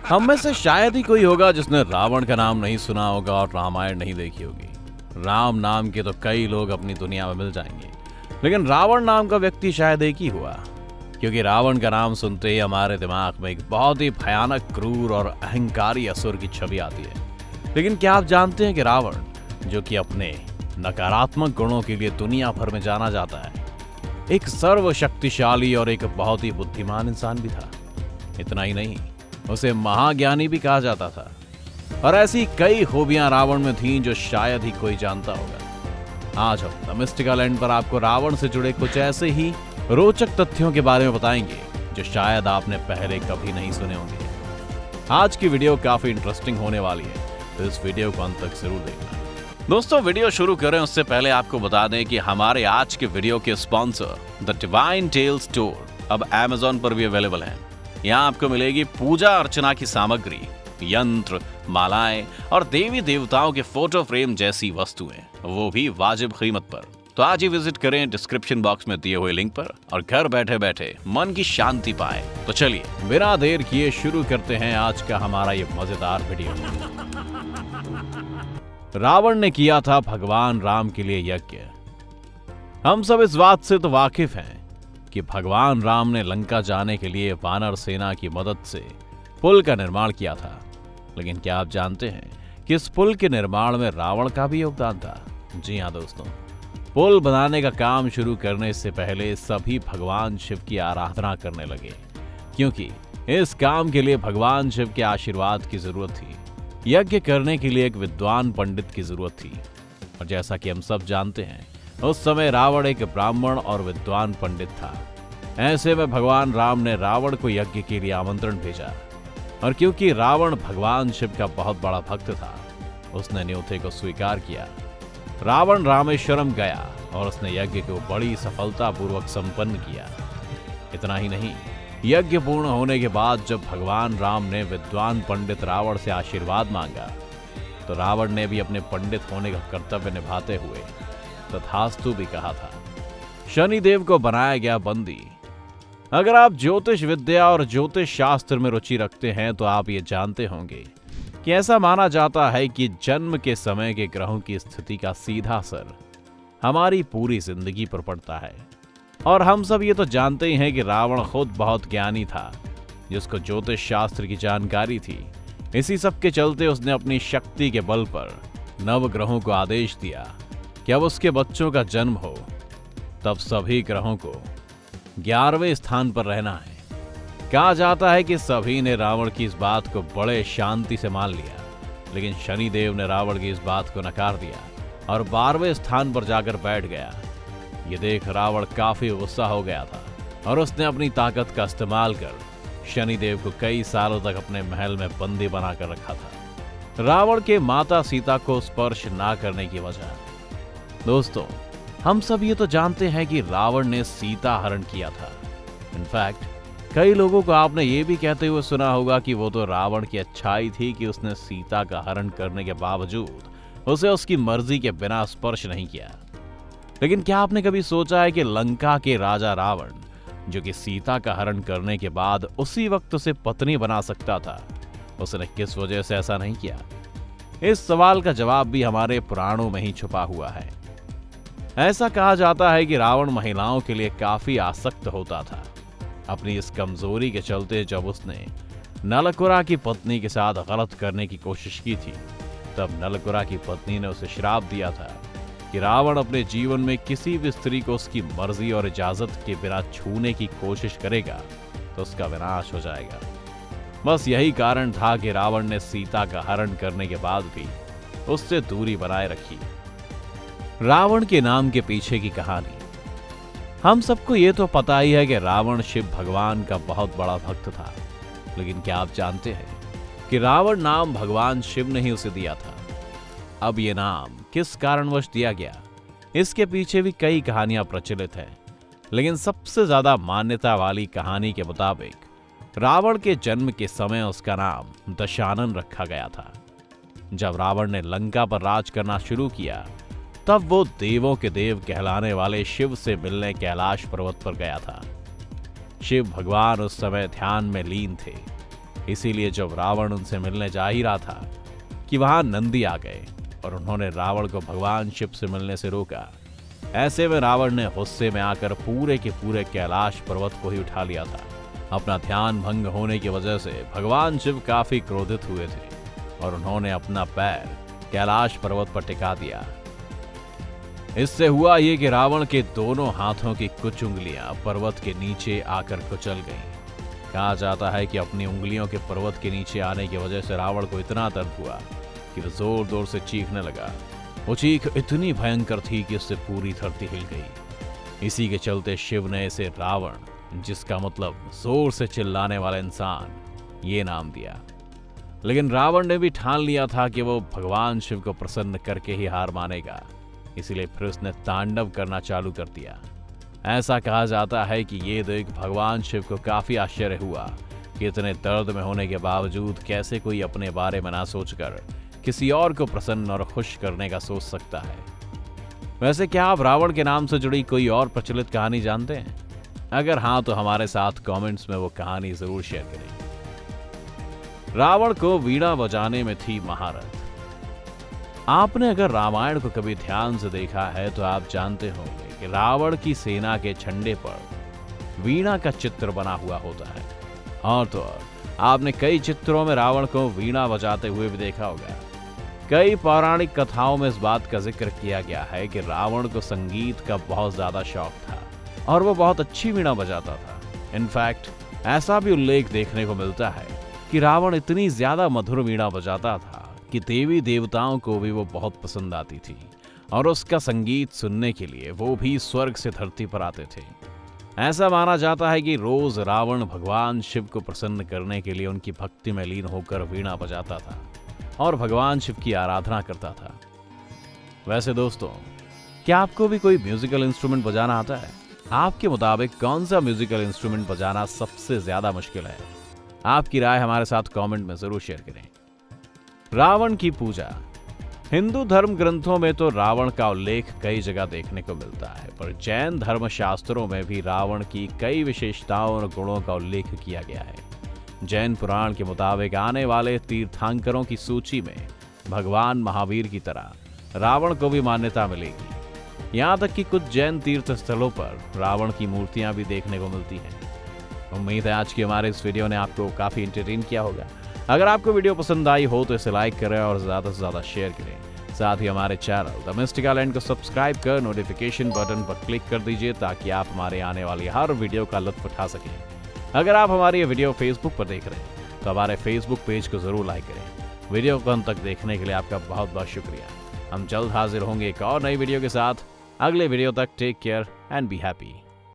हम में से शायद ही कोई होगा जिसने रावण का नाम नहीं सुना होगा और रामायण नहीं देखी होगी। राम नाम के तो कई लोग अपनी दुनिया में मिल जाएंगे, लेकिन रावण नाम का व्यक्ति शायद एक ही हुआ, क्योंकि रावण का नाम सुनते ही हमारे दिमाग में एक बहुत ही भयानक, क्रूर और अहंकारी असुर की छवि आती है। लेकिन क्या आप जानते हैं कि रावण, जो कि अपने नकारात्मक गुणों के लिए दुनिया भर में जाना जाता है, एक सर्वशक्तिशाली और एक बहुत ही बुद्धिमान इंसान भी था। इतना ही नहीं, उसे महाज्ञानी भी कहा जाता था। और ऐसी कई खूबियां रावण में थीं जो शायद ही कोई जानता होगा। आज हम द मिस्टिकल एंड पर आपको रावण से जुड़े कुछ ऐसे ही रोचक तथ्यों के बारे में बताएंगे जो शायद आपने पहले कभी नहीं सुने होंगे। आज की वीडियो काफी इंटरेस्टिंग होने वाली है, तो इस वीडियो को अंत तक जरूर देखना। दोस्तों, वीडियो शुरू करें उससे पहले आपको बता दें कि हमारे आज के वीडियो के sponsor the divine tale store अब Amazon पर भी अवेलेबल है। यहाँ आपको मिलेगी पूजा अर्चना की सामग्री, यंत्र, मालाएं और देवी देवताओं के फोटो फ्रेम जैसी वस्तुएं, वो भी वाजिब कीमत पर। तो आज ही विजिट करें डिस्क्रिप्शन बॉक्स में दिए हुए लिंक पर और घर बैठे बैठे मन की शांति पाए। तो चलिए बिना देर किए शुरू करते हैं आज का हमारा ये मजेदार वीडियो। रावण ने किया था भगवान राम के लिए यज्ञ। हम सब इस बात से तो वाकिफ हैं कि भगवान राम ने लंका जाने के लिए वानर सेना की मदद से पुल का निर्माण किया था। लेकिन क्या आप जानते हैं कि इस पुल के निर्माण में रावण का भी योगदान था? जी हाँ दोस्तों, पुल बनाने का काम शुरू करने से पहले सभी भगवान शिव की आराधना करने लगे, क्योंकि इस काम के लिए भगवान शिव के आशीर्वाद की जरूरत थी। यज्ञ करने के लिए एक विद्वान पंडित की जरूरत थी। और जैसा कि हम सब जानते हैं, उस समय रावण एक ब्राह्मण और विद्वान पंडित था। ऐसे में भगवान राम ने रावण को यज्ञ के लिए आमंत्रण भेजा, और क्योंकि रावण भगवान शिव का बहुत बड़ा भक्त था, उसने न्योते को स्वीकार किया। रावण रामेश्वरम गया और उसने यज्ञ को बड़ी सफलतापूर्वक संपन्न किया। इतना ही नहीं, यज्ञ पूर्ण होने के बाद जब भगवान राम ने विद्वान पंडित रावण से आशीर्वाद मांगा, तो रावण ने भी अपने पंडित होने का कर्तव्य निभाते हुए तथास्तु भी कहा था। शनिदेव को बनाया गया बंदी। अगर आप ज्योतिष विद्या और ज्योतिष शास्त्र में रुचि रखते हैं तो आप ये जानते होंगे कि ऐसा माना जाता है कि जन्म के समय के ग्रहों की स्थिति का सीधा असर हमारी पूरी जिंदगी पर पड़ता है। और हम सब ये तो जानते ही हैं कि रावण खुद बहुत ज्ञानी था, जिसको ज्योतिष शास्त्र की जानकारी थी। इसी सब के चलते उसने अपनी शक्ति के बल पर नवग्रहों को आदेश दिया कि अब उसके बच्चों का जन्म हो, तब सभी ग्रहों को 11वें स्थान पर रहना है। कहा जाता है कि सभी ने रावण की इस बात को बड़े शांति से मान लिया, लेकिन शनिदेव ने रावण की इस बात को नकार दिया और 12वें स्थान पर जाकर बैठ गया। ये देख रावण काफी गुस्सा हो गया था और उसने अपनी ताकत का इस्तेमाल कर शनिदेव को कई सालों तक अपने महल में बंदी बनाकर रखा था। रावण के माता सीता को स्पर्श ना करने की वजह। दोस्तों, हम सब ये तो जानते हैं कि रावण ने सीता हरण किया था। इनफैक्ट कई लोगों को आपने ये भी कहते हुए सुना होगा कि वो तो रावण की अच्छाई थी कि उसने सीता का हरण करने के बावजूद उसे उसकी मर्जी के बिना स्पर्श नहीं किया। लेकिन क्या आपने कभी सोचा है कि लंका के राजा रावण, जो कि सीता का हरण करने के बाद उसी वक्त उसे पत्नी बना सकता था, उसने किस वजह से ऐसा नहीं किया? इस सवाल का जवाब भी हमारे पुराणों में ही छुपा हुआ है। ऐसा कहा जाता है कि रावण महिलाओं के लिए काफी आसक्त होता था। अपनी इस कमजोरी के चलते जब उसने नलकुरा की पत्नी के साथ गलत करने की कोशिश की थी, तब नलकुरा की पत्नी ने उसे श्राप दिया था कि रावण अपने जीवन में किसी भी स्त्री को उसकी मर्जी और इजाजत के बिना छूने की कोशिश करेगा तो उसका विनाश हो जाएगा। बस यही कारण था कि रावण ने सीता का हरण करने के बाद भी उससे दूरी बनाए रखी। रावण के नाम के पीछे की कहानी। हम सबको ये तो पता ही है कि रावण शिव भगवान का बहुत बड़ा भक्त था, लेकिन क्या आप जानते हैं कि रावण नाम भगवान शिव ने ही उसे दिया था? अब ये नाम किस कारणवश दिया गया, इसके पीछे भी कई कहानियां प्रचलित हैं, लेकिन सबसे ज्यादा मान्यता वाली कहानी के मुताबिक रावण के जन्म के समय उसका नाम दशानन रखा गया था। जब रावण ने लंका पर राज करना शुरू किया, तब वो देवों के देव कहलाने वाले शिव से मिलने कैलाश पर्वत पर गया था। शिव भगवान उस समय ध्यान में लीन थे इसीलिए जब रावण उनसे मिलने जा ही रहा था कि वहां नंदी आ गए और उन्होंने रावण को भगवान शिव से मिलने से रोका। ऐसे में रावण ने गुस्से में आकर पूरे के पूरे कैलाश पर्वत को ही उठा लिया था। अपना ध्यान भंग होने की वजह से भगवान शिव काफी क्रोधित हुए थे और उन्होंने अपना पैर कैलाश पर्वत पर टिका दिया। इससे हुआ ये कि रावण के दोनों हाथों की कुछ उंगलियां पर्वत के नीचे आकर कुचल गईं। कहा जाता है कि अपनी उंगलियों के पर्वत के नीचे आने की वजह से रावण को इतना दर्द हुआ कि वह जोर जोर से चीखने लगा। वो चीख इतनी भयंकर थी कि उससे पूरी धरती हिल गई। इसी के चलते शिव ने इसे रावण, जिसका मतलब जोर से चिल्लाने वाला इंसान, ये नाम दिया। लेकिन रावण ने भी ठान लिया था कि वो भगवान शिव को प्रसन्न करके ही हार मानेगा, इसीलिए फिर उसने तांडव करना चालू कर दिया। ऐसा कहा जाता है कि ये देख भगवान शिव को काफी आश्चर्य हुआ कि इतने दर्द में होने के बावजूद कैसे कोई अपने बारे में ना सोचकर किसी और को प्रसन्न और खुश करने का सोच सकता है। वैसे क्या आप रावण के नाम से जुड़ी कोई और प्रचलित कहानी जानते हैं? अगर हाँ तो हमारे साथ कमेंट्स में वो कहानी जरूर शेयर करें। रावण को वीणा बजाने में थी महारत। आपने अगर रामायण को कभी ध्यान से देखा है तो आप जानते होंगे कि रावण की सेना के झंडे पर वीणा का चित्र बना हुआ होता है। और तो और आपने कई चित्रों में रावण को वीणा बजाते हुए भी देखा होगा। कई पौराणिक कथाओं में इस बात का जिक्र किया गया है कि रावण को संगीत का बहुत ज्यादा शौक था और वो बहुत अच्छी वीणा बजाता था। इनफैक्ट ऐसा भी उल्लेख देखने को मिलता है कि रावण इतनी ज्यादा मधुर वीणा बजाता था कि देवी देवताओं को भी वो बहुत पसंद आती थी और उसका संगीत सुनने के लिए वो भी स्वर्ग से धरती पर आते थे। ऐसा माना जाता है कि रोज रावण भगवान शिव को प्रसन्न करने के लिए उनकी भक्ति में लीन होकर वीणा बजाता था और भगवान शिव की आराधना करता था। वैसे दोस्तों, क्या आपको भी कोई म्यूजिकल इंस्ट्रूमेंट बजाना आता है? आपके मुताबिक कौन सा म्यूजिकल इंस्ट्रूमेंट बजाना सबसे ज्यादा मुश्किल है? आपकी राय हमारे साथ कमेंट में जरूर शेयर करें। रावण की पूजा। हिंदू धर्म ग्रंथों में तो रावण का उल्लेख कई जगह देखने को मिलता है, पर जैन धर्म शास्त्रों में भी रावण की कई विशेषताओं और गुणों का उल्लेख किया गया है। जैन पुराण के मुताबिक आने वाले तीर्थंकरों की सूची में भगवान महावीर की तरह रावण को भी मान्यता मिलेगी। यहाँ तक कि कुछ जैन तीर्थ स्थलों पर रावण की मूर्तियां भी देखने को मिलती हैं। उम्मीद है आज की हमारे इस वीडियो ने आपको काफी एंटरटेन किया होगा। अगर आपको वीडियो पसंद आई हो तो इसे लाइक करें और ज्यादा से ज्यादा शेयर करें। साथ ही हमारे चैनल द मिस्टिकालैंड को सब्सक्राइब कर नोटिफिकेशन बटन पर क्लिक कर दीजिए ताकि आप हमारे आने वाली हर वीडियो का लुत्फ उठा सकें। अगर आप हमारी ये वीडियो फेसबुक पर देख रहे हैं तो हमारे फेसबुक पेज को जरूर लाइक करें। वीडियो को अंत तक देखने के लिए आपका बहुत बहुत शुक्रिया। हम जल्द हाजिर होंगे एक और नई वीडियो के साथ। अगले वीडियो तक take care and be happy.